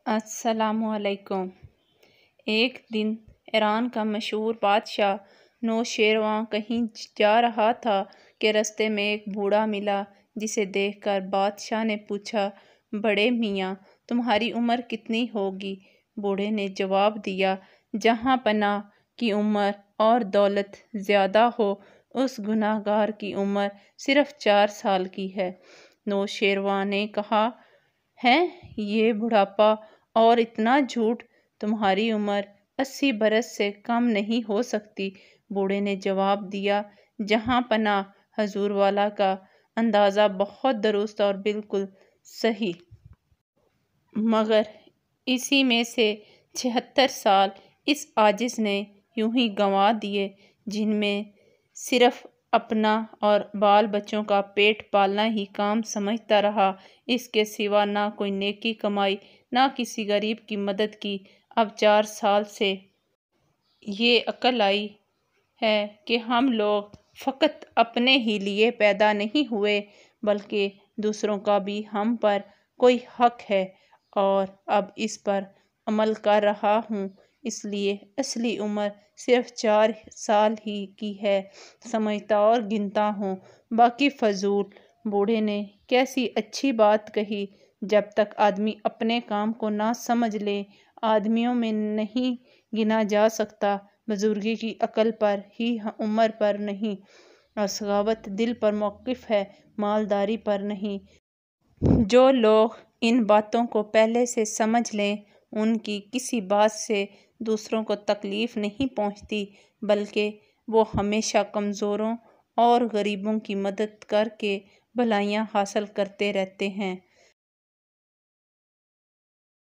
السلام علیکم۔ ایک دن ایران کا مشہور بادشاہ نوشیروان کہیں جا رہا تھا کہ راستے میں ایک بوڑھا ملا، جسے دیکھ کر بادشاہ نے پوچھا، بڑے میاں تمہاری عمر کتنی ہوگی؟ بوڑھے نے جواب دیا، جہاں پناہ کی عمر اور دولت زیادہ ہو، اس گناہ گار کی عمر صرف 4 سال کی ہے۔ نوشیروان نے کہا، ہے یہ بڑھاپا اور اتنا جھوٹ! تمہاری عمر 80 برس سے کم نہیں ہو سکتی۔ بوڑھے نے جواب دیا، جہاں پناہ حضور والا کا اندازہ بہت درست اور بالکل صحیح۔ مگر اسی میں سے 76 سال اس عاجز نے یوں ہی گنوا دیے، جن میں صرف اپنا اور بال بچوں کا پیٹ پالنا ہی کام سمجھتا رہا، اس کے سوا نہ کوئی نیکی کمائی، نہ کسی غریب کی مدد کی۔ اب 4 سال سے یہ عقل آئی ہے کہ ہم لوگ فقط اپنے ہی لیے پیدا نہیں ہوئے، بلکہ دوسروں کا بھی ہم پر کوئی حق ہے، اور اب اس پر عمل کر رہا ہوں۔ اس لیے اصلی عمر صرف 4 سال ہی کی ہے سمجھتا اور گنتا ہوں، باقی فضول۔ بوڑھے نے کیسی اچھی بات کہی! جب تک آدمی اپنے کام کو نہ سمجھ لے، آدمیوں میں نہیں گنا جا سکتا۔ بزرگی کی عقل پر ہی، عمر پر نہیں، اور سخاوت دل پر موقف ہے، مالداری پر نہیں۔ جو لوگ ان باتوں کو پہلے سے سمجھ لیں، ان کی کسی بات سے دوسروں کو تکلیف نہیں پہنچتی، بلکہ وہ ہمیشہ کمزوروں اور غریبوں کی مدد کر کے بھلائیاں حاصل کرتے رہتے ہیں۔